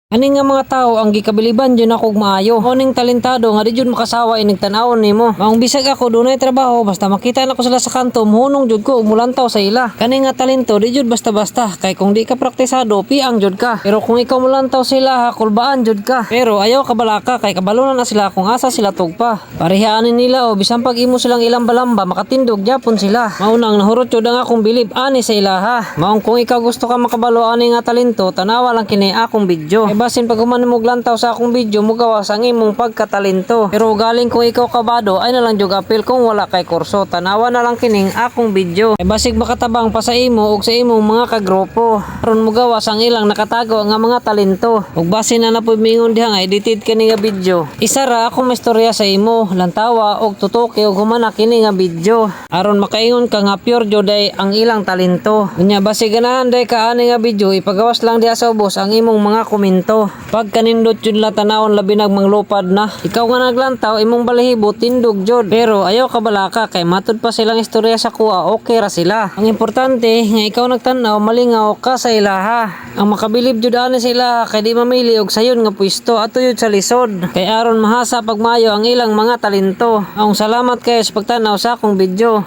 Ani nga mga tao ang gikabiliban jud ako maayo. Mo ning talentado nga di jud makasawa inig tan-awon nimo. Maong bisag ako dunay trabaho basta makita nako sila sa kanto muhunong jud ko mulantaw sa ila. Kani nga talento di jud basta-basta kay kung di ka praktisado piang jud ka. Pero kung ikaw mulantaw sa ila kulbaan jud ka. Pero ayaw kabalaka kay kabalunan na sila kung asa sila tugpa. Parehaanin nila o bisan pag imo silang ilang balamba makatindog gyapon sila. Maunang nahurot jud ang akong bilib ani sa ilaha. Maong kung ikaw gusto ka makabalo ani nga talento tanawa lang kini akong video. Basin pag humanimog lantaw sa akong video mo gawas ang imong pagkatalento. Pero galing kung ikaw kabado ay nalang jug apil kung wala kay kurso. Tanawa na lang kining akong video. Ay basig makatabang pa sa imo ug sa imong mga kagrupo. Aron mo gawas ang ilang nakatago nga mga talento. Ug basin na napoy mingon diha nga edited kini nga video. Isa ra akong istorya sa imo, lantawa ug tutoke ug humana kini nga video. Aron makaingon ka nga pure joday ang ilang talento. Unya basig ganahan day ka ani nga video ipagawas lang diha sa ubos ang imong mga komento. Pag kanindot yun la tanawon labi nagmanglupad na. Ikaw nga naglantaw imong balahibo tindog jud. Pero ayaw ka balaka kay matud pa silang istorya sa kuha okay ra sila. Ang importante nga ikaw nagtanaw malingaw ka sa ilaha. Ang makabilib jud ani sa ilaha kay di mamili og sayon nga pwesto ato yun sa lisod. Kay aron mahasa pagmayo ang ilang mga talento. Ang salamat kayo sa pagtanaw sa akong video.